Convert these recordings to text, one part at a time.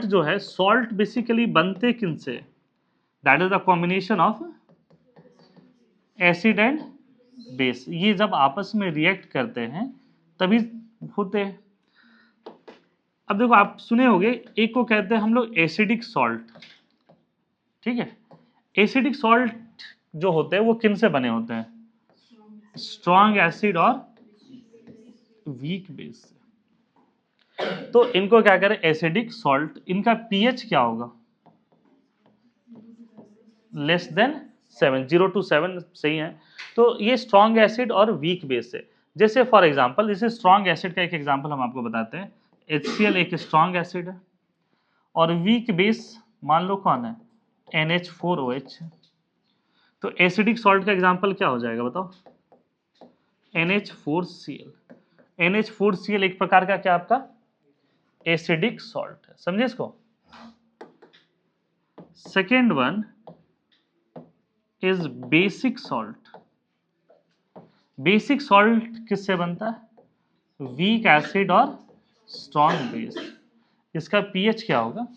जो है, salt basically बनते किन से? That is the combination of acid and base. ये जब आपस में रिएक्ट करते हैं तभी होते हैं। अब देखो, आप सुने होंगे, एक को कहते हैं हम लोग एसिडिक सॉल्ट, ठीक है। एसिडिक सॉल्ट जो होते हैं वो किन से बने होते हैं? स्ट्रॉन्ग एसिड और वीक बेस से। तो इनको क्या करें, एसिडिक सॉल्ट, इनका पीएच क्या होगा? लेस देन 7, 0 to 7 सही है। तो ये स्ट्रॉन्ग एसिड और वीक बेस है। जैसे फॉर एग्जांपल, जैसे स्ट्रॉन्ग एसिड का एक एग्जांपल हम आपको बताते हैं। HCl एक स्ट्रॉन्ग एसिड है और वीक बेस मान लो कौन है? NH4OH। तो एसिडिक सॉल्ट का एग्जांपल क्या हो जाएगा बताओ? NH4Cl। NH4Cl एक प्रकार का क्या आपका एसिडिक सॉल्ट है, समझे इसको। Second one is basic salt. Basic salt किससे बनता है? वीक एसिड और स्ट्रॉन्ग बेस। इसका पीएच क्या होगा?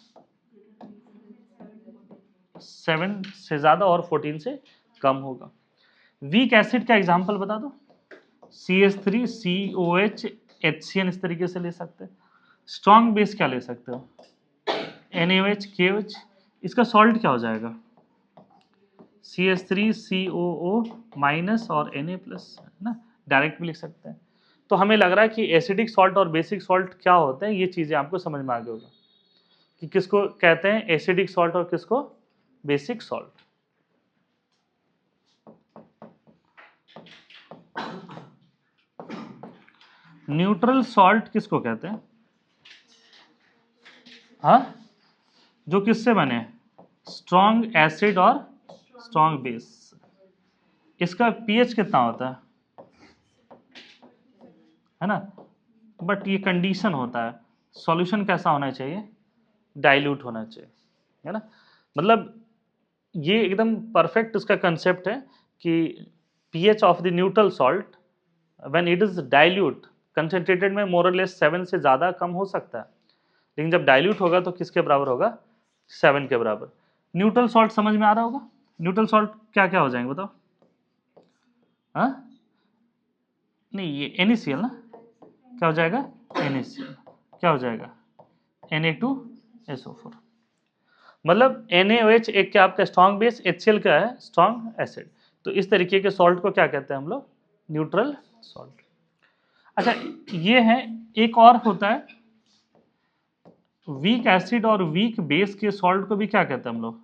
7 से ज्यादा और 14 से कम होगा। वीक एसिड का एग्जांपल बता दो। CH3, COH, HCN इस तरीके से ले सकते हैं। स्ट्रॉन्ग बेस क्या ले सकते हो? NaOH, KOH। इसका सॉल्ट क्या हो जाएगा? CH3, COO माइनस और Na प्लस, है ना, डायरेक्ट भी लिख सकते हैं। तो हमें लग रहा है कि एसिडिक सॉल्ट और बेसिक सॉल्ट क्या होते हैं, ये चीजें आपको समझ में आ गई होगा कि किसको कहते हैं एसिडिक सॉल्ट और किसको बेसिक सॉल्ट। न्यूट्रल सॉल्ट किसको कहते हैं? हाँ, जो किससे बने? स्ट्रॉन्ग एसिड और स्ट्रॉन्ग बेस। इसका पीएच कितना होता है ना। बट ये कंडीशन होता है, सॉल्यूशन कैसा होना चाहिए? डाइल्यूट होना चाहिए, है ना। मतलब ये एकदम परफेक्ट इसका कंसेप्ट है कि pH of the neutral salt when it is dilute, concentrated में मोर और लेस 7 से ज़्यादा कम हो सकता है, लेकिन जब डाइल्यूट होगा तो किसके बराबर होगा? 7 के बराबर। न्यूट्रल सॉल्ट समझ में आ रहा होगा। न्यूट्रल सॉल्ट क्या क्या हो जाएंगे बताओ? हाँ, नहीं, ये NaCl ना, क्या हो जाएगा? NaCl क्या हो जाएगा? Na2SO4। मतलब NaOH एक क्या आपका स्ट्रॉन्ग बेस, HCl क्या है? Strong acid. तो इस तरीके के सॉल्ट को क्या कहते हैं हम लोग? Neutral salt. अच्छा, ये है। एक और होता है वीक एसिड और वीक बेस के सॉल्ट को भी क्या कहते हैं हम लोग?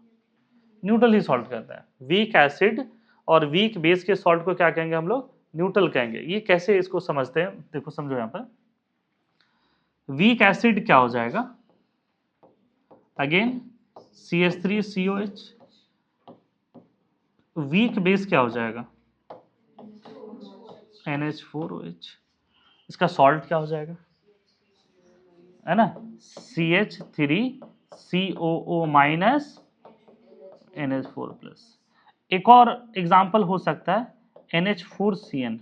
न्यूट्रल ही सॉल्ट कहते हैं। वीक एसिड और वीक बेस के सॉल्ट को क्या कहेंगे हम लोग? न्यूट्रल कहेंगे। ये कैसे इसको समझते हैं, देखो समझो। यहां पर वीक एसिड क्या हो जाएगा? Again CH3COH। वीक बेस क्या हो जाएगा? NH4OH। इसका सॉल्ट क्या हो जाएगा? है ना, CH3COO माइनस NH4 प्लस। एक और एग्जाम्पल हो सकता है NH4CN।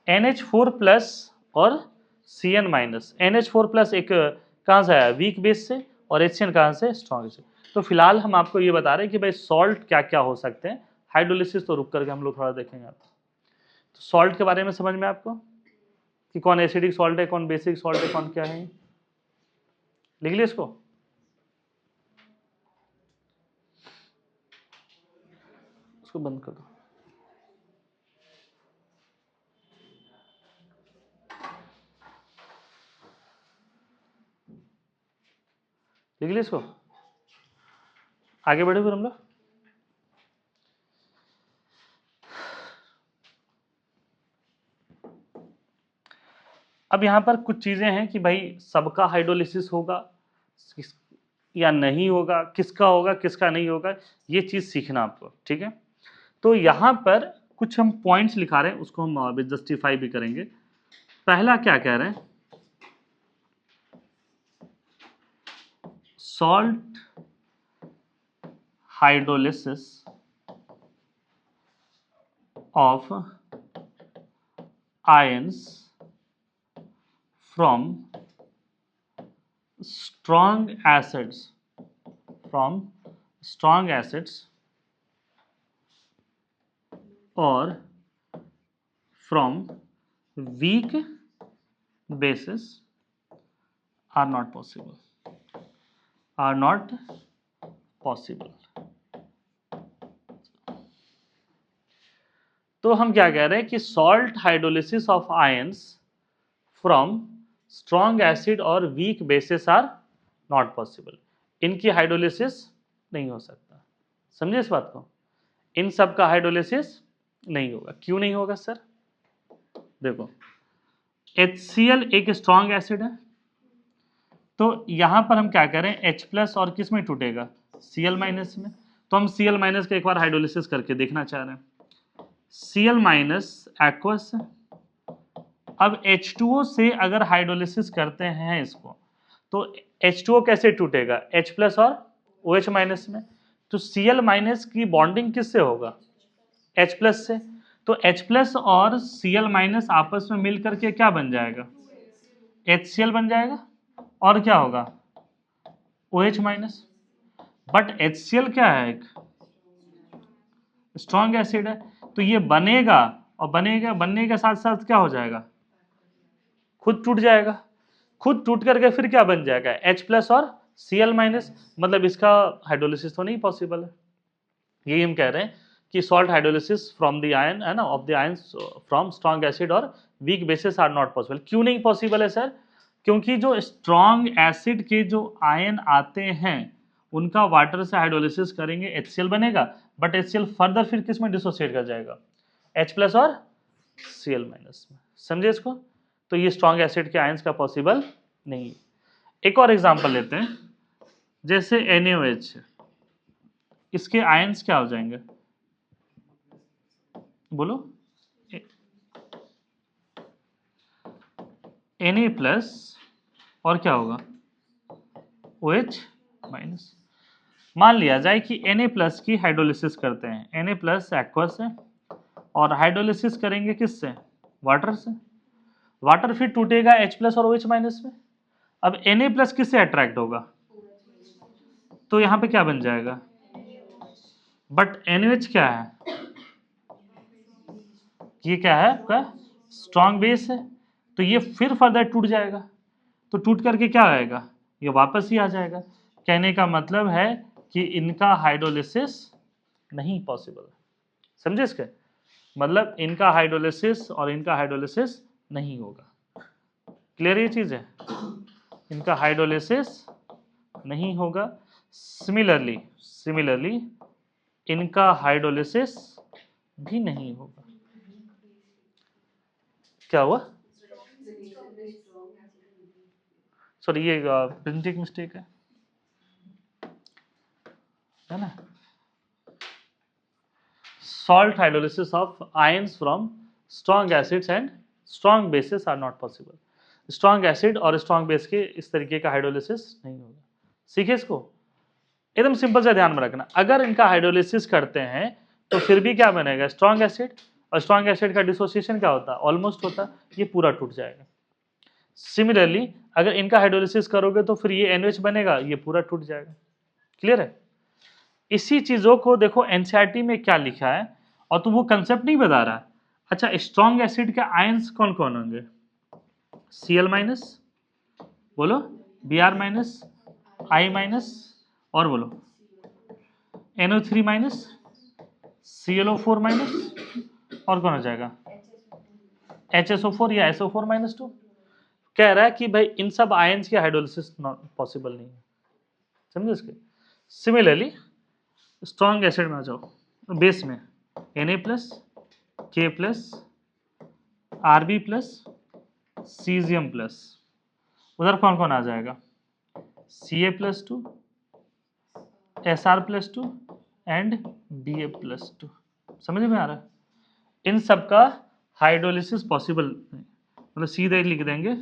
NH4 प्लस और CN माइनस। NH4 प्लस एक कहाँ से आया? वीक बेस से। और HCN कहाँ से? स्ट्रॉन्ग से। तो फिलहाल हम आपको ये बता रहे हैं कि भाई सॉल्ट क्या क्या हो सकते हैं। हाइड्रोलिसिस तो रुक करके हम लोग थोड़ा देखेंगे। आप तो सॉल्ट के बारे में समझ में आपको कि कौन एसिडिक सॉल्ट है, कौन बेसिक सॉल्ट है, कौन क्या है। लिख लिया इसको। इसको बंद कर दो। लिख लिया इसको। आगे बढ़े फिर हम लोग। अब यहाँ पर कुछ चीजें हैं कि भाई सबका हाइड्रोलिसिस होगा या नहीं होगा, किसका होगा किसका नहीं होगा, ये चीज सीखना आपको, ठीक है। तो यहाँ पर कुछ हम पॉइंट्स लिखा रहे हैं, उसको हम जस्टिफाई भी करेंगे। पहला क्या कह रहे हैं? Salt hydrolysis of ions from strong acids from strong acids or from weak bases are not possible। तो हम क्या कह रहे हैं कि salt hydrolysis of ions from strong acid और weak bases are not possible. इनकी हाइड्रोलिसिस नहीं हो सकता। समझे इस बात को? इन सब का हाइड्रोलिसिस नहीं होगा। क्यों नहीं होगा सर? देखो, HCl एक स्ट्रॉन्ग एसिड है, तो यहां पर हम क्या करें, H+ और किस में टूटेगा, Cl- में। तो हम Cl- का एक बार हाइड्रोलिसिस करके देखना चाह रहे हैं। Cl- aqueous. अब H2O से अगर हाइड्रोलिसिस करते हैं इसको, तो H2O कैसे टूटेगा, H+ और OH- में। तो Cl- की बॉन्डिंग किससे होगा, H+ से। तो H+ और Cl- आपस में मिल करके क्या बन जाएगा, HCl बन जाएगा। और क्या होगा, OH-। बट HCl क्या है, एक स्ट्रॉन्ग एसिड है, तो ये बनेगा और बनने के साथ साथ क्या हो जाएगा, खुद टूट जाएगा। खुद टूट करके फिर क्या बन जाएगा, H+ और Cl-। मतलब इसका हाइड्रोलिसिस तो नहीं पॉसिबल है। यही हम कह रहे हैं कि salt hydrolysis from the ion है ना, of the ions from strong acid और weak bases are not possible. क्यों नहीं पॉसिबल है सर? क्योंकि जो स्ट्रॉन्ग एसिड के जो आयन आते हैं उनका वाटर से हाइड्रोलिसिस करेंगे, HCl बनेगा, बट HCl फर्दर फिर किस में डिसोसिएट कर जाएगा, H+ और Cl- में। समझे इसको? तो ये स्ट्रॉन्ग एसिड के आयंस का पॉसिबल नहीं है। एक और एग्जांपल लेते हैं, जैसे NaOH, इसके आयंस क्या हो जाएंगे, बोलो, Na+ और क्या होगा, OH-। मान लिया जाए कि Na+ की हाइड्रोलिसिस करते हैं, Na+ एक्वस है और हाइड्रोलिसिस करेंगे किससे, वाटर से। वाटर फिर टूटेगा H+ और OH- में। अब Na+ किससे अट्रैक्ट होगा, तो यहां पे क्या बन जाएगा, बट NaOH क्या है, ये क्या है आपका स्ट्रॉन्ग बेस है, तो ये फिर फर्दर टूट जाएगा। तो टूट करके क्या आएगा, ये वापस ही आ जाएगा। कहने का मतलब है कि इनका हाइड्रोलिसिस नहीं पॉसिबल। समझे इसके मतलब, इनका हाइड्रोलिसिस और इनका हाइड्रोलिसिस नहीं होगा। क्लियर ये चीज है, इनका हाइड्रोलिसिस नहीं होगा। सिमिलरली इनका हाइड्रोलिसिस भी नहीं होगा। क्या हुआ, सॉरी ये प्रिंटिंग मिस्टेक है ना। Salt hydrolysis of ions from strong acids and strong bases are not possible। Strong acid और स्ट्रॉन्ग बेस के इस तरीके का हाइड्रोलिसिस नहीं होगा। सीखे इसको, एकदम सिंपल से ध्यान में रखना। अगर इनका हाइड्रोलिसिस करते हैं तो फिर भी क्या बनेगा, स्ट्रॉन्ग एसिड, और स्ट्रॉन्ग एसिड का डिसोसिएशन क्या होता है, ऑलमोस्ट होता है, ये पूरा टूट जाएगा। सिमिलरली अगर इनका हाइड्रोलिसिस करोगे तो फिर ये NH बनेगा, ये पूरा टूट जाएगा। क्लियर है? इसी चीजों को देखो एनसीईआरटी में क्या लिखा है, और तुम वो कंसेप्ट नहीं बता रहा। अच्छा, स्ट्रॉन्ग एसिड के आयंस कौन कौन होंगे, Cl-, बोलो, Br-, I-, और बोलो NO3-, ClO4-, और कौन हो जाएगा HSO4 या SO4-2। कह रहा है कि भाई इन सब आयंस की हाइड्रोलिसिस पॉसिबल नहीं है। समझे इसके? सिमिलरली स्ट्रॉन्ग एसिड में आ जाओ, बेस में Na+, K+, Rb+, Cesium+, उधर कौन कौन आ जाएगा, Ca+2, Sr+2 एंड Ba+2। समझ में आ रहा है? इन सब का हाइड्रोलिसिस पॉसिबल नहीं, मतलब सीधे लिख देंगे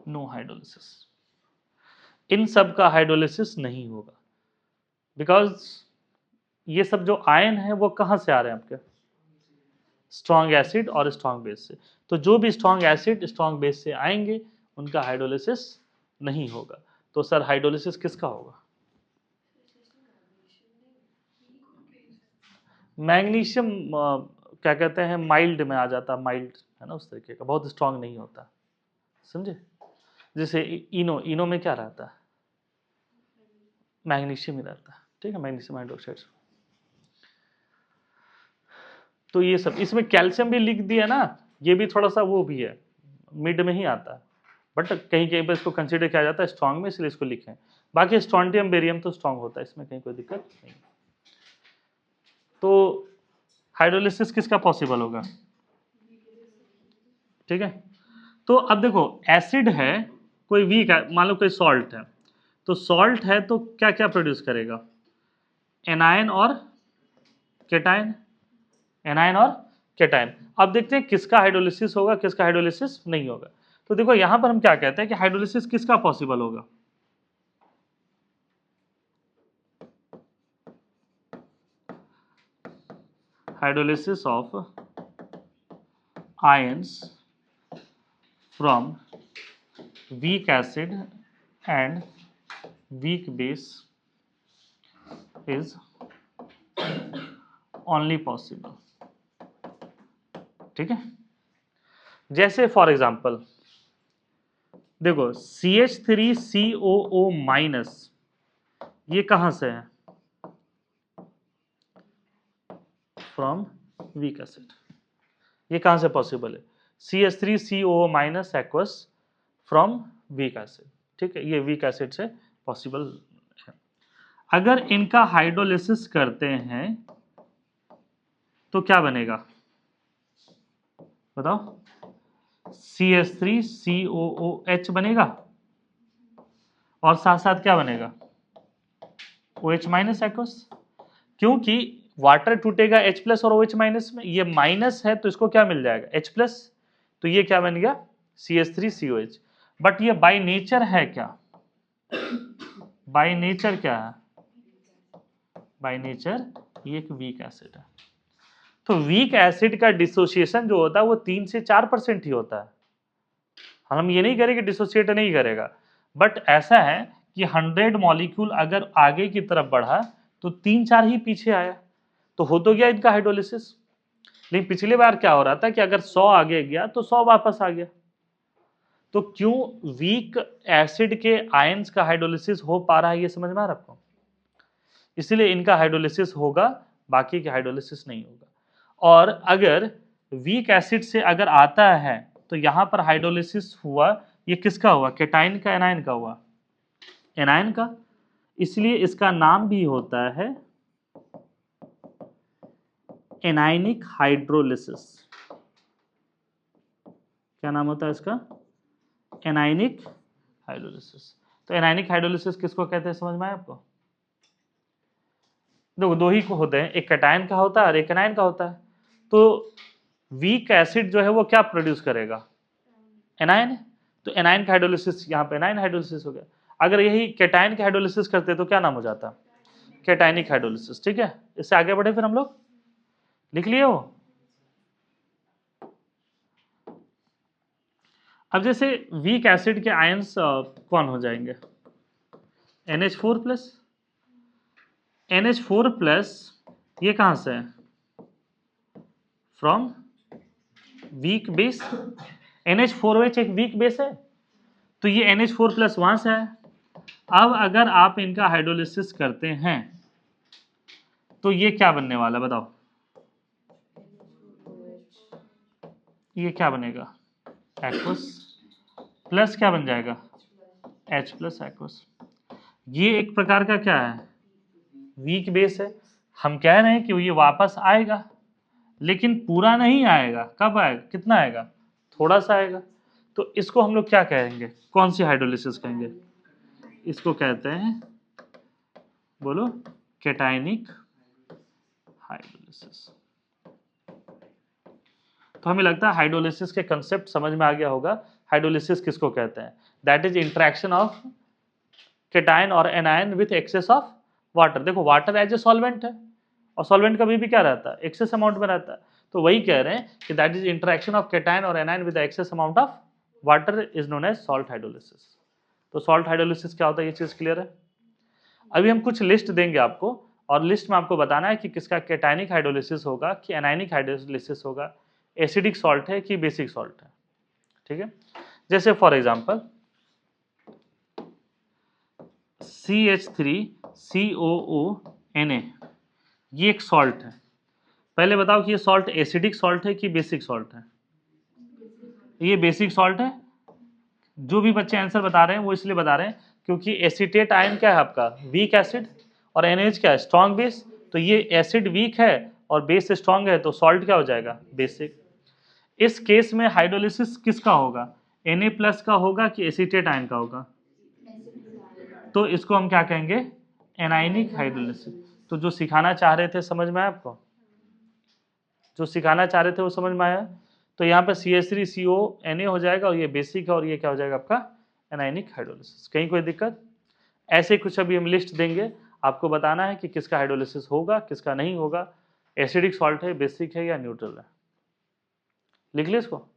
नो हाइड्रोलिसिस। इन सब का हाइड्रोलिसिस नहीं होगा, बिकॉज ये सब जो आयन है वो कहां से आ रहे हैं आपके, स्ट्रॉन्ग एसिड और स्ट्रॉन्ग बेस से। तो जो भी स्ट्रॉन्ग एसिड स्ट्रॉन्ग बेस से आएंगे उनका हाइड्रोलिसिस नहीं होगा। तो सर हाइड्रोलिसिस किसका होगा? मैग्नीशियम क्या कहते हैं, माइल्ड में आ जाता है, माइल्ड है ना उस तरीके का, बहुत स्ट्रांग नहीं होता, समझे? जैसे इनो, इनो में क्या रहता है? मैग्नीशियम ही रहता है, ठीक है, मैग्नीशियम हाइड्रोक्साइड। तो ये सब, इसमें कैल्शियम भी लिख दिया ना, ये भी थोड़ा सा वो भी है, मिड में ही आता है, बट कहीं कहीं पर इसको कंसीडर किया जाता है स्ट्रांग में, इसलिए इसको लिखें। बाकी स्ट्रॉन्टियम बेरियम तो स्ट्रांग होता है, इसमें कहीं कोई दिक्कत नहीं। तो हाइड्रोलिसिस किसका पॉसिबल होगा? ठीक है, तो अब देखो एसिड है, कोई वीक है, मान लो कोई सॉल्ट है, तो सॉल्ट है तो क्या क्या प्रोड्यूस करेगा? एनायन और केटायन, एनायन और केटायन। अब देखते हैं किसका हाइड्रोलिसिस होगा, किसका हाइड्रोलिसिस नहीं होगा। तो देखो यहां पर हम क्या कहते हैं कि हाइड्रोलिसिस किसका पॉसिबल होगा? Hydrolysis of ions from weak acid and weak base is only possible। ठीक है, जैसे फॉर एग्जांपल देखो CH3COO माइनस, ये कहां से है? From weak acid. ये कहां से पॉसिबल है? CH3COO minus aqueous from weak acid, ठीक है, ये वीक एसिड से पॉसिबल है। अगर इनका हाइड्रोलिसिस करते हैं तो क्या बनेगा बताओ? CH3COOH बनेगा, और साथ साथ क्या बनेगा? OH माइनस एक्वस, क्योंकि वाटर टूटेगा H प्लस और OH माइनस में, ये माइनस है तो इसको क्या मिल जाएगा? H प्लस, तो ये क्या बन गया? CH3COH। बट ये बाय नेचर है क्या? बाय नेचर क्या है? बाय नेचर ये एक वीक एसिड है। तो वीक एसिड का डिसोसिएशन जो होता है वो 3 से 4% ही होता है। हम ये नहीं करें कि डिसोसिएट नहीं करेगा, बट ऐसा है कि 100 मॉलिक्यूल अगर आगे की तरफ बढ़ा तो 3-4 ही पीछे आया, तो हो तो गया इनका हाइड्रोलिसिस। लेकिन पिछली बार क्या हो रहा था कि अगर 100 आगे गया तो 100 वापस आ गया। तो क्यों वीक एसिड के आयंस का हाइड्रोलिसिस हो पा रहा है, ये समझ में आ रहा है आपको? इसलिए इनका हाइड्रोलिसिस होगा, बाकी के हाइड्रोलिसिस नहीं होगा। और अगर वीक एसिड से अगर आता है तो यहां पर हाइड्रोलिसिस हुआ, ये किसका हुआ? केटाइन का, एनायन का हुआ? एनायन का, इसलिए इसका नाम भी होता है एनायनिक हाइड्रोलिसिस। क्या नाम होता है इसका? Anionic hydrolysis. तो एनायनिक हाइड्रोलिसिस किसको कहते हैं, समझ में आया आपको? देखो दो ही को होते हैं, एक कैटायन का होता है और एक एनायन का होता है। तो वीक एसिड जो है वो क्या प्रोड्यूस करेगा? एनायन। तो एनायन का हाइड्रोलिसिस, यहाँ पे एनायन हाइड्रोलिसिस हो गया। अगर यही कैटायन का हाइड्रोलिसिस करते तो क्या नाम हो जाता? Cationic hydrolysis. ठीक है, इससे आगे बढ़े फिर हम लोग, लिख लिए हो? अब जैसे वीक एसिड के आयंस कौन हो जाएंगे? NH4 plus. NH4 प्लस ये कहां से है? From weak base. NH4OH एक वीक बेस है, तो ये NH4 प्लस वहां से है। अब अगर आप इनका हाइड्रोलिसिस करते हैं तो ये क्या बनने वाला बताओ? ये क्या बनेगा? एक्वस प्लस क्या बन जाएगा? H plus aqueous. ये एक प्रकार का क्या है? वीक बेस है। हम कह रहे हैं कि ये वापस आएगा, लेकिन पूरा नहीं आएगा। कब आएगा? कितना आएगा? थोड़ा सा आएगा। तो इसको हम लोग क्या कहेंगे? कौन सी हाइड्रोलिसिस कहेंगे? इसको कहते हैं, बोलो, कैटायनिक हाइड्रोलिसिस। तो हमें लगता है हाइड्रोलिसिस के कंसेप्ट समझ में आ गया होगा। हाइड्रोलिसिस किसको कहते हैं? That is interaction of cation और anion with excess of water. देखो वाटर एज ए सॉल्वेंट है, और सॉल्वेंट कभी भी क्या रहता है? एक्सेस अमाउंट में रहता है। तो वही कह रहे हैं कि that is interaction of cation और anion with excess amount of water is known as salt hydrolysis. तो सॉल्ट हाइड्रोलिसिस क्या होता है, ये चीज क्लियर है। अभी हम कुछ लिस्ट देंगे आपको, और लिस्ट में आपको बताना है कि किसका कैटायनिक हाइड्रोलिसिस होगा कि एनायनिक हाइड्रोलिसिस होगा, एसिडिक सॉल्ट है कि बेसिक सॉल्ट है। ठीक है, जैसे फॉर एग्जांपल CH3COO Na, ये एक सॉल्ट है। पहले बताओ कि ये सॉल्ट एसिडिक सॉल्ट है कि बेसिक सॉल्ट है। ये बेसिक सॉल्ट है। जो भी बच्चे आंसर बता रहे हैं वो इसलिए बता रहे हैं क्योंकि एसीटेट आयन क्या है आपका, वीक एसिड, और NaOH क्या है, स्ट्रॉन्ग बेस। तो ये एसिड वीक है और बेस स्ट्रॉन्ग है, तो सॉल्ट क्या हो जाएगा, बेसिक। इस केस में हाइड्रोलिसिस किसका होगा, Na+ का होगा कि एसीटेट आयन का होगा। तो इसको हम क्या कहेंगे, एनायनिक हाइड्रोलिसिस। तो जो सिखाना चाह रहे थे समझ में आया आपको, जो सिखाना चाह रहे थे वो समझ में आया। तो यहाँ पे CH3CONa हो जाएगा और ये बेसिक है, और ये क्या हो जाएगा आपका एनायनिक हाइड्रोलिसिस। कहीं कोई दिक्कत, ऐसे कुछ अभी हम लिस्ट देंगे, आपको बताना है कि किसका हाइड्रोलिसिस होगा किसका नहीं होगा, एसिडिक सॉल्ट है, बेसिक है या न्यूट्रल है। लिख लिया इसको।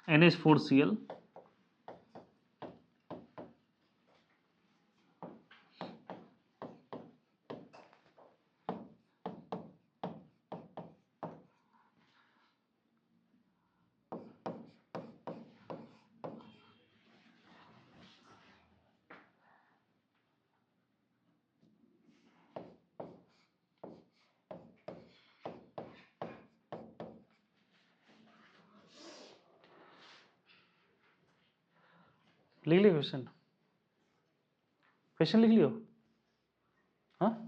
NH4Cl लिख लिया, क्वेश्चन क्वेश्चन लिख लियो। हाँ,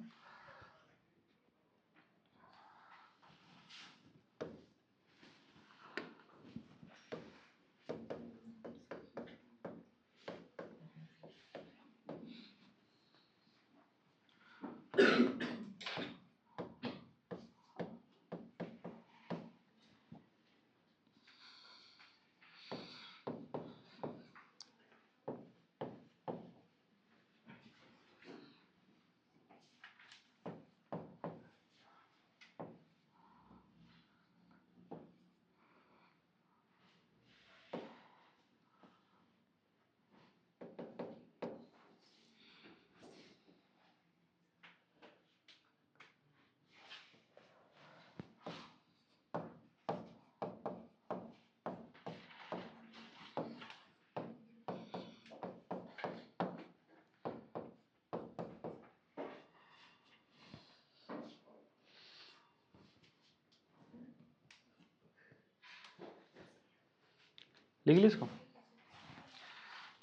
लिख लिया इसको।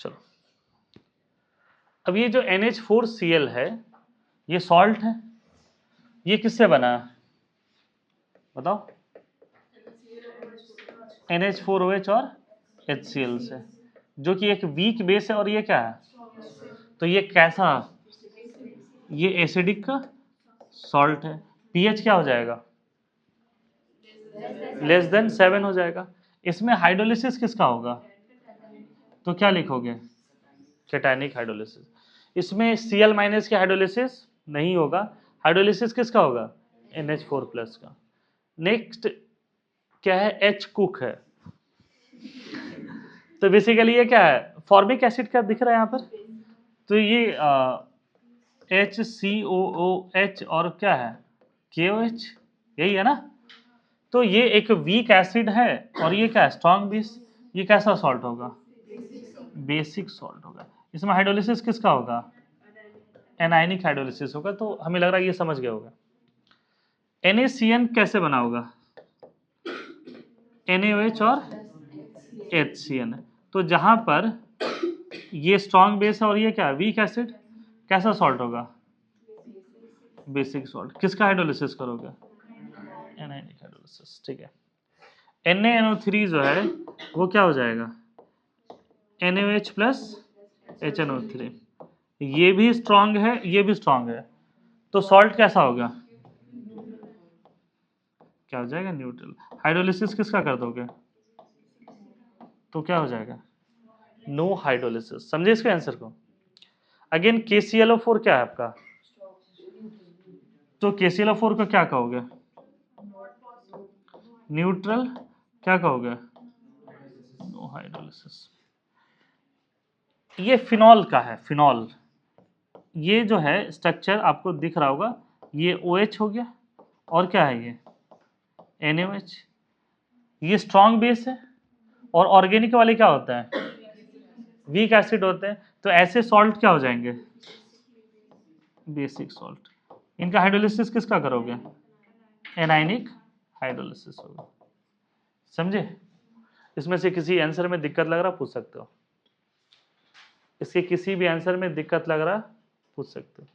चलो, अब ये जो NH4Cl है ये सॉल्ट है, ये किससे बना है बताओ, NH4OH और HCl से, जो कि एक वीक बेस है, और ये क्या है, तो ये कैसा, ये एसिडिक का सॉल्ट है। pH क्या हो जाएगा, <<7 हो जाएगा। इसमें हाइड्रोलिसिस किसका होगा, तो क्या लिखोगे, कैटायनिक हाइड्रोलिसिस। इसमें Cl- की हाइड्रोलिसिस नहीं होगा, हाइड्रोलिसिस किसका होगा, NH4+ का। नेक्स्ट क्या है, H कुक है। तो बेसिकली ये क्या है, फॉर्मिक एसिड का दिख रहा है यहाँ पर। तो ये HCOOH और क्या है, KOH, यही है ना। तो ये एक वीक एसिड है और ये क्या है, स्ट्रॉन्ग बेस। ये कैसा सॉल्ट होगा, बेसिक सॉल्ट होगा। इसमें हाइड्रोलिसिस किसका होगा, एनायनिक हाइड्रोलिसिस होगा। तो हमें लग रहा है ये समझ गए होगा। NaCN कैसे बना होगा, NaOH और HCN। तो जहां पर ये स्ट्रॉन्ग बेस है और ये क्या है, वीक एसिड, कैसा सॉल्ट होगा, बेसिक सॉल्ट। किसका हाइड्रोलिसिस करोगे, एनायनिक हाइड्रोलिसिस। ठीक है, NaNO3 जो है वो क्या हो जाएगा, NaOH प्लस HNO3। ये भी स्ट्रॉन्ग है, ये भी स्ट्रॉन्ग है, तो सॉल्ट कैसा होगा, क्या हो जाएगा, न्यूट्रल। हाइड्रोलिसिस किसका कर दोगे, तो क्या हो जाएगा, नो हाइड्रोलिसिस। समझे इसके आंसर को। अगेन KClO4 क्या है आपका, तो KClO4 को क्या कहोगे, न्यूट्रल, क्या कहोगे, नो हाइड्रोलिसिस। ये फिनॉल का है, फिनॉल। ये जो है स्ट्रक्चर आपको दिख रहा होगा, ये OH हो गया और क्या है ये NaOH। ये स्ट्रॉन्ग बेस है और ऑर्गेनिक वाले क्या होता है, वीक एसिड होते हैं। तो ऐसे सॉल्ट क्या हो जाएंगे, बेसिक सॉल्ट। इनका हाइड्रोलिसिस किसका करोगे, एनायनिक हाइड्रोलिसिस होगा। समझे? इसमें से किसी आंसर में दिक्कत लग रहा पूछ सकते हो, इसके किसी भी आंसर में दिक्कत लग रहा पूछ सकते हो।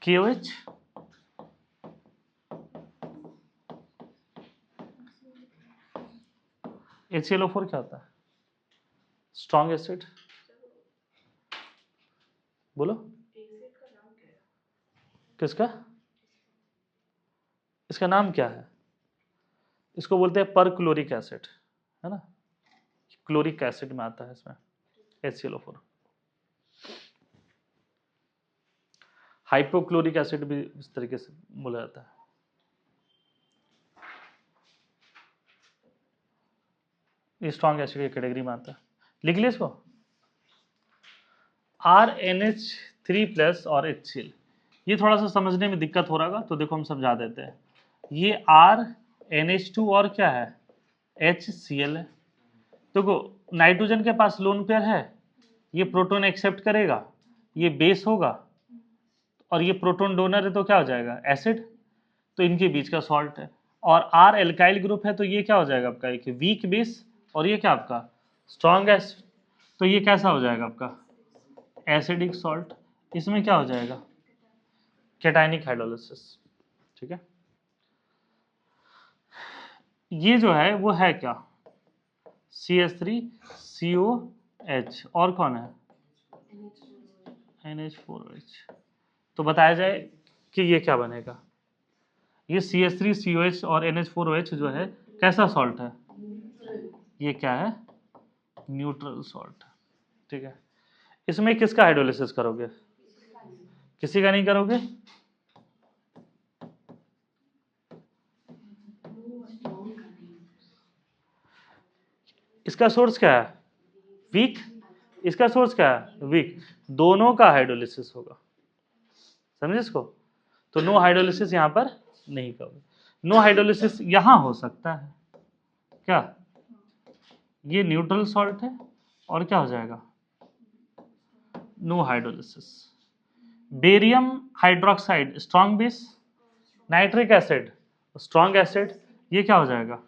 KOH HClO4 क्या होता है, स्ट्रॉन्ग एसिड। बोलो किसका, इसका नाम क्या है, इसको बोलते हैं परक्लोरिक एसिड, है ना, क्लोरिक एसिड में आता है इसमें HClO4। हाइपोक्लोरिक एसिड भी इस तरीके से बोला जाता है। ये स्ट्रॉन्ग एसिड की कैटेगरी में आता है। लिख लिया इसको, RNH3+ और HCl। ये थोड़ा सा समझने में दिक्कत हो रहा होगा, तो देखो हम समझा देते हैं। ये RNH2 और क्या है, HCl है। देखो नाइट्रोजन के पास लोन पेयर है, ये प्रोटॉन एक्सेप्ट करेगा, ये बेस होगा, और ये प्रोटॉन डोनर है, तो क्या हो जाएगा, एसिड। तो इनके बीच का सॉल्ट है। और R एल्काइल ग्रुप है, तो ये क्या हो जाएगा आपका, एक वीक बेस, और ये क्या आपका स्ट्रॉन्ग एसिड। तो ये कैसा हो जाएगा आपका एसिडिक सॉल्ट। इसमें क्या हो जाएगा, कैटायनिक हाइड्रोलिसिस। ठीक है, ये जो है वो है क्या, CH3COH, और कौन है NH4OH। तो बताया जाए कि ये क्या बनेगा, ये CH3COH और NH4OH जो है कैसा सॉल्ट है, ये क्या है, न्यूट्रल सॉल्ट। ठीक है, इसमें किसका हाइड्रोलिसिस करोगे, किसी का नहीं करोगे। इसका सोर्स क्या है, वीक, इसका सोर्स क्या है, वीक। दोनों का हाइड्रोलिसिस होगा, समझे इसको। तो नो हाइड्रोलिसिस यहां पर नहीं करोगे। नो हाइड्रोलिसिस यहां हो सकता है, क्या, ये न्यूट्रल सॉल्ट है और क्या हो जाएगा, no hydrolysis. Barium hydroxide strong base, nitric acid strong acid, ये क्या हो जाएगा,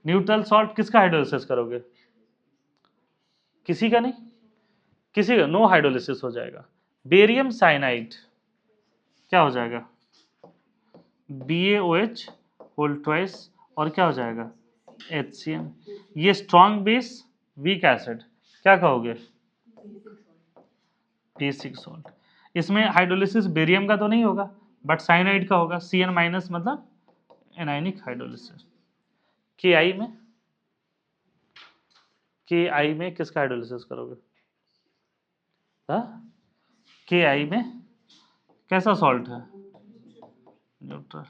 न्यूट्रल सॉल्ट। किसका हाइड्रोलिसिस करोगे, किसी का नहीं, किसी का नो हाइड्रोलिसिस हो जाएगा। बेरियम साइनाइड क्या हो जाएगा, BaOH होल ट्वाइस, और क्या हो जाएगा HCl। ये स्ट्रॉन्ग बेस वीक एसिड, क्या कहोगे, बेसिक सॉल्ट। इसमें हाइड्रोलिसिस बेरियम का तो नहीं होगा, बट साइनाइड का होगा, Cn- मतलब एनायनिक हाइड्रोलिसिस। Ki में किसका हाइड्रोलिसिस करोगे, Ki में कैसा सॉल्ट है, न्यूट्रल।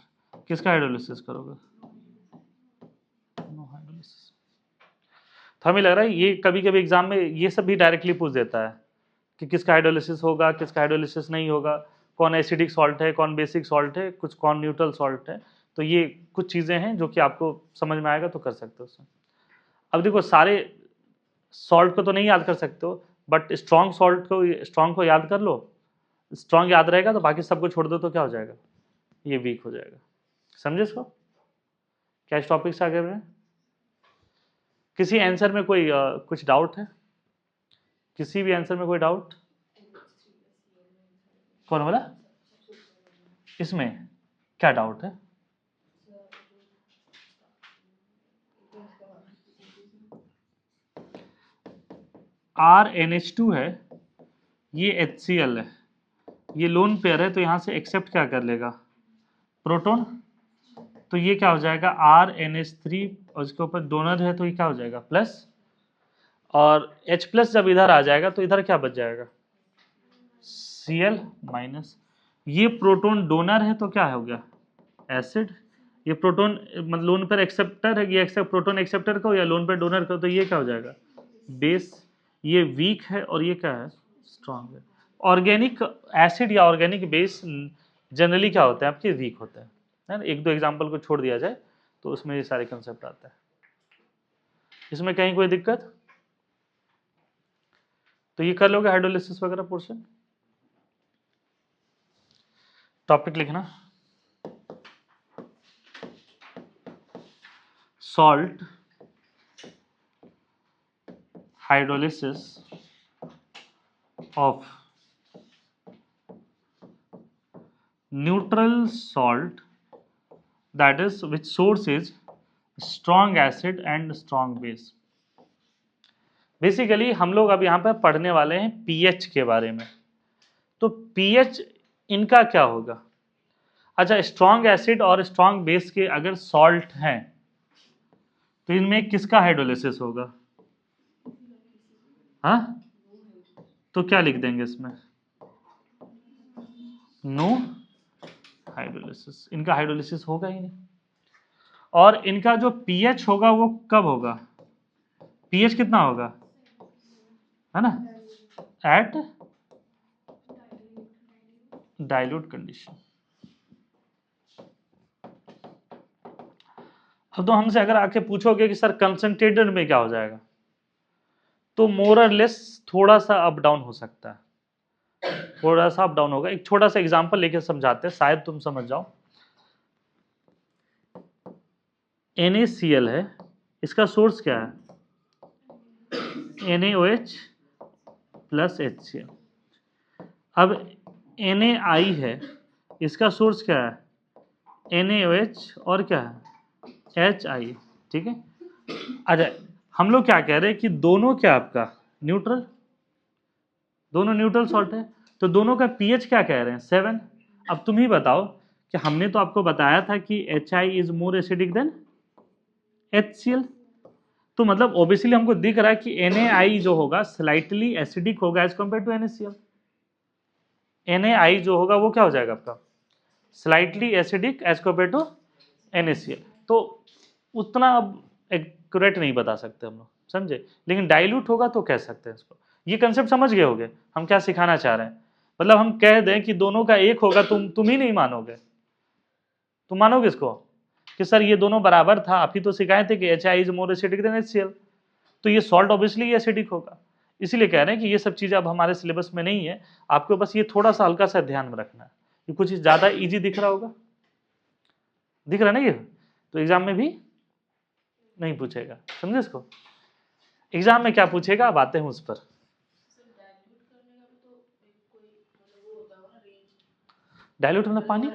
किसका हाइड्रोलिसिस करोगे, नो हाइड्रोलिसिस। तो हमें लग रहा है ये कभी कभी एग्जाम में ये सब भी डायरेक्टली पूछ देता है कि किसका हाइड्रोलिसिस होगा, किसका हाइड्रोलिसिस नहीं होगा, कौन एसिडिक सॉल्ट है, कौन बेसिक सॉल्ट है, कुछ कौन न्यूट्रल सॉल्ट है। तो ये कुछ चीज़ें हैं जो कि आपको समझ में आएगा तो कर सकते हो उसमें। अब देखो सारे सॉल्ट को तो नहीं याद कर सकते हो, बट स्ट्रॉन्ग सॉल्ट को, स्ट्रॉन्ग को याद कर लो, स्ट्रॉन्ग याद रहेगा तो बाकी सबको छोड़ दो तो क्या हो जाएगा, ये वीक हो जाएगा। समझे इसको, क्या इस टॉपिक से आगे बढ़े। किसी आंसर में कोई कुछ डाउट है, किसी भी आंसर में कोई डाउट, कौन बोला, इसमें क्या डाउट है, RNH2 है, ये HCl है, ये लोन पेयर है, तो यहां से एक्सेप्ट क्या कर लेगा, प्रोटॉन। तो ये क्या हो जाएगा RNH3 और इसके ऊपर डोनर है तो ये क्या हो जाएगा प्लस, और H प्लस जब इधर आ जाएगा तो इधर क्या बच जाएगा Cl माइनस। ये प्रोटोन डोनर है तो क्या हो गया एसिड, ये प्रोटोन मतलब लोन पर एक्सेप्टर है, ये एक्सेप्ट प्रोटोन एक्सेप्टर का हो या लोन पर डोनर का, तो ये क्या हो जाएगा बेस। ये वीक है और ये क्या है स्ट्रांग है। ऑर्गेनिक एसिड या ऑर्गेनिक बेस जनरली क्या होता है आपके वीक होता है ना। एक दो एग्जांपल को छोड़ दिया जाए तो उसमें ये सारे कंसेप्ट आता है। इसमें कहीं कोई दिक्कत, तो ये कर लोगे हाइड्रोलिसिस वगैरह पोर्शन। टॉपिक लिखना salt hydrolysis of neutral salt, that is which source is strong acid and strong base। Basically हम लोग अब यहाँ पर पढ़ने वाले हैं पीएच के बारे में। तो पीएच इनका क्या होगा। अच्छा, स्ट्रॉन्ग एसिड और स्ट्रॉन्ग बेस के अगर सॉल्ट हैं तो इनमें किसका हाइड्रोलिसिस होगा। हाँ, तो क्या लिख देंगे इसमें नो हाइड्रोलिसिस, इनका हाइड्रोलिसिस होगा ही नहीं। और इनका जो पीएच होगा वो कब होगा, पीएच कितना होगा है ना एट डाइल्यूट कंडीशन। अब तो हमसे अगर आके पूछोगे कि सर कंसंट्रेटेड में क्या हो जाएगा, तो मोर और लेस थोड़ा सा अप डाउन हो सकता है, थोड़ा सा अप डाउन होगा। एक छोटा सा एग्जांपल लेके समझाते हैं, शायद तुम समझ जाओ। NaCl है, इसका सोर्स क्या है NaOH प्लस HCl। अब NaI है, इसका सोर्स क्या है NaOH और क्या है HI। ठीक है, अच्छा हम लोग क्या कह रहे हैं कि दोनों क्या आपका न्यूट्रल, दोनों न्यूट्रल सॉल्ट है, तो दोनों का पीएच क्या कह रहे हैं 7। अब तुम ही बताओ कि हमने तो आपको बताया था कि HI is more acidic then HCl, तो मतलब ऑब्वियसली हमको दिख रहा है कि NaI जो होगा स्लाइटली एसिडिक होगा as compare to NaCl। NaI जो होगा वो क्या हो जाएगा आपका slightly acidic as compare to NaCl। तो उतना अब एक्यूरेट नहीं बता सकते हम लोग, समझे, लेकिन डाइल्यूट होगा तो कह सकते हैं इसको। ये कंसेप्ट समझ गए होगे हम क्या सिखाना चाह रहे हैं। मतलब हम कह दें कि दोनों का एक होगा, तुम ही नहीं मानोगे, तुम मानोगे इसको कि सर ये दोनों बराबर था, आप ही तो सिखाए थे कि HI is more acidic then HCl, तो ये सॉल्ट ऑब्वियसली एसिडिक होगा। इसीलिए कह रहे हैं कि ये सब चीजें अब हमारे सिलेबस में नहीं है, आपको बस ये थोड़ा सा हल्का सा ध्यान में रखना है। ये कुछ ज्यादा इजी दिख रहा होगा, दिख रहा ना ये, तो एग्जाम में भी नहीं पूछेगा, समझे इसको। एग्जाम में क्या पूछेगा अब आते हैं उस पर। डाइल्यूट मतलब पानी,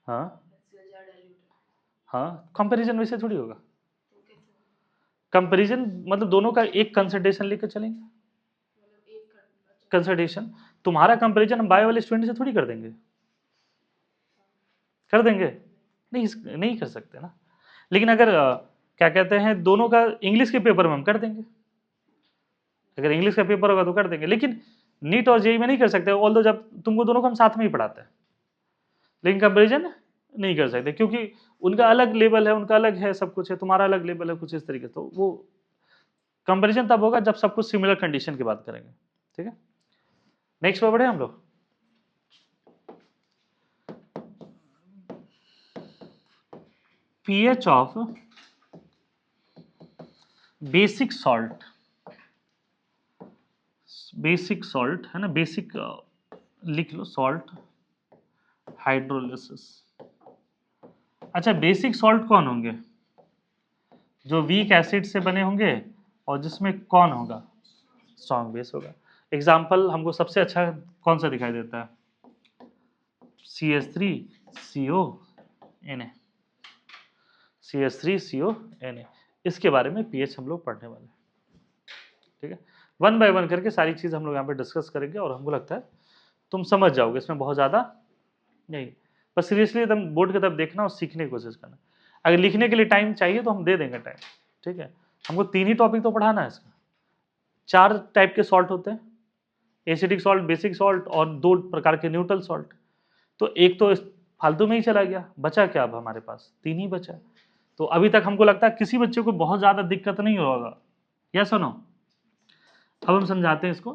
हाँ हाँ, कंपैरिजन वैसे थोड़ी होगा। कंपैरिजन मतलब दोनों का एक कंसंट्रेशन लेकर चलेंगे, कंसंट्रेशन। तुम्हारा कंपैरिजन हम बायो वाले स्टूडेंट से थोड़ी कर देंगे, कर देंगे नहीं, नहीं कर सकते ना। लेकिन अगर क्या कहते हैं दोनों का इंग्लिश के पेपर में हम कर देंगे, अगर इंग्लिश का पेपर होगा तो कर देंगे, लेकिन नीट और जेई में नहीं कर सकते। ऑल्दो जब तुमको दोनों को हम साथ में ही पढ़ाते हैं, लेकिन कंपेरिजन नहीं कर सकते क्योंकि उनका अलग लेवल है, उनका अलग है, सब कुछ है, तुम्हारा अलग लेवल है कुछ इस तरीके से। तो वो कंपेरिजन तब होगा जब सब कुछ सिमिलर कंडीशन की बात करेंगे। ठीक है, नेक्स्ट पर बढ़े हम लोग। PH of basic salt, basic salt है ना, बेसिक लिख लो सॉल्ट हाइड्रोलिसिस। अच्छा, बेसिक सॉल्ट कौन होंगे, जो वीक एसिड से बने होंगे और जिसमें कौन होगा स्ट्रॉन्ग बेस होगा। एग्जाम्पल हमको सबसे अच्छा कौन सा दिखाई देता है CH3CONa, CH3CONa। इसके बारे में पीएच हम लोग पढ़ने वाले हैं। ठीक है, वन बाय वन करके सारी चीज़ हम लोग यहाँ पे डिस्कस करेंगे और हमको लगता है तुम समझ जाओगे, इसमें बहुत ज़्यादा नहीं, बस सीरियसली एकदम बोर्ड की तरफ देखना और सीखने की कोशिश करना। अगर लिखने के लिए टाइम चाहिए तो हम दे देंगे टाइम, ठीक है। हमको 3 ही टॉपिक तो पढ़ाना है इसका। 4 टाइप के सॉल्ट होते हैं, एसिडिक सॉल्ट, बेसिक सॉल्ट और 2 प्रकार के न्यूट्रल सॉल्ट। तो एक तो फालतू में ही चला गया, बचा क्या अब हमारे पास? 3 ही बचा। तो अभी तक हमको लगता है किसी बच्चे को बहुत ज्यादा दिक्कत नहीं होगा, या सुनो। अब हम समझाते हैं इसको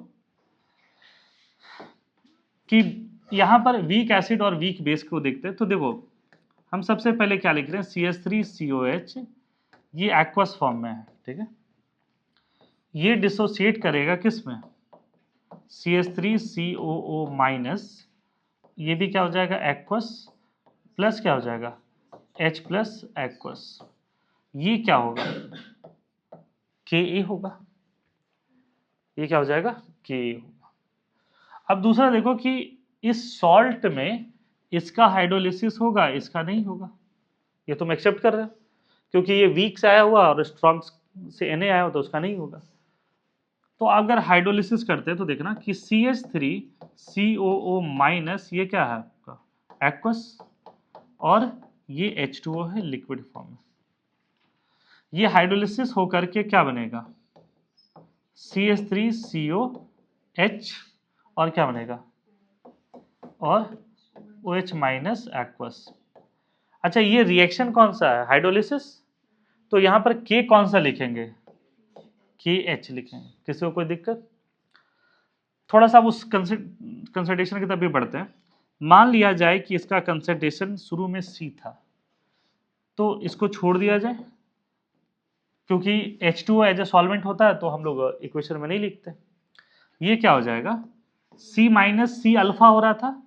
कि यहां पर वीक एसिड और वीक बेस को देखते हैं। तो देखो हम सबसे पहले क्या लिख रहे हैं, CH3COH, ये एक्वस फॉर्म में है, ठीक है। ये डिसोसिएट करेगा किस में, CH3COO माइनस, ये भी क्या हो जाएगा एक्वस, प्लस क्या हो जाएगा H प्लस एक्वस, ये क्या होगा Ka होगा, ये क्या हो जाएगा Ka होगा। अब दूसरा देखो कि इस सॉल्ट में इसका हाइड्रोलिसिस होगा, इसका नहीं होगा, ये तुम एक्सेप्ट कर रहे हो, क्योंकि ये वीक से आया हुआ और स्ट्रॉन्ग से Na आया हो तो उसका नहीं होगा। तो अगर हाइड्रोलिसिस करते हैं तो देखना कि CH3COO माइनस, ये क्या है आपका एक्वस, और ये H2O है लिक्विड फॉर्म में। ये हाइड्रोलिसिस होकर के क्या बनेगा, CH3COH, और क्या बनेगा, और OH माइनस एक्वस। अच्छा ये रिएक्शन कौन सा है, हाइड्रोलिसिस, तो यहां पर K कौन सा लिखेंगे, KH लिखेंगे। किसी को कोई दिक्कत? थोड़ा सा उस कंसंट्रेशन की तरफ भी बढ़ते हैं। मान लिया जाए कि इसका कंसंट्रेशन शुरू में C था, तो इसको छोड़ दिया जाए, क्योंकि H2O एज ए सॉल्वेंट होता है तो हम लोग इक्वेशन में नहीं लिखते। ये क्या हो जाएगा, C माइनस C अल्फा हो रहा था,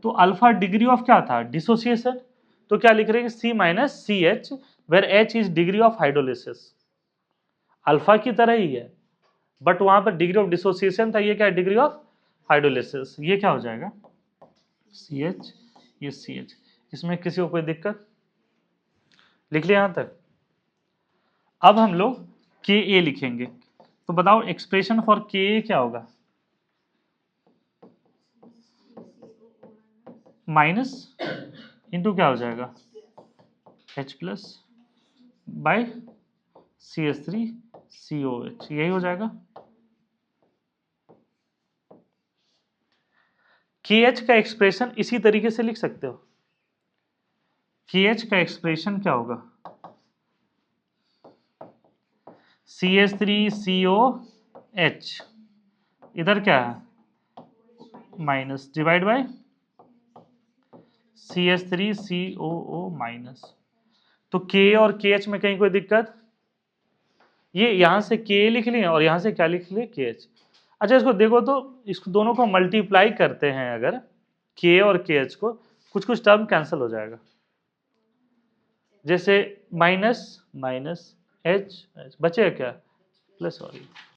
तो अल्फा डिग्री ऑफ क्या था, डिसोसिएशन, तो क्या लिख रहे हैं C minus CH, where H is degree of hydrolysis. Alpha की तरह ही है बट वहां पर डिग्री ऑफ डिसोसिएशन था, ये क्या है, डिग्री ऑफ हाइड्रोलिसिस। ये क्या हो जाएगा CH, ये CH। इसमें किसी को कोई दिक्कत? लिख लिया यहां तक। अब हम लोग Ka लिखेंगे, तो बताओ एक्सप्रेशन फॉर Ka क्या होगा, माइनस इंटू क्या हो जाएगा H प्लस बाय CH3COH, यही हो जाएगा। KH का एक्सप्रेशन इसी तरीके से लिख सकते हो। KH का एक्सप्रेशन क्या होगा, CH3COH, इधर क्या है minus, divide by CH3COO minus. तो K और KH में कहीं कोई दिक्कत? ये यहां से K लिख लिए और यहां से क्या लिख लिए KH। अच्छा इसको देखो तो इसको दोनों को मल्टीप्लाई करते हैं अगर, K और KH को, कुछ कुछ टर्म कैंसिल हो जाएगा, जैसे माइनस माइनस H बचेगा क्या, प्लस, सॉरी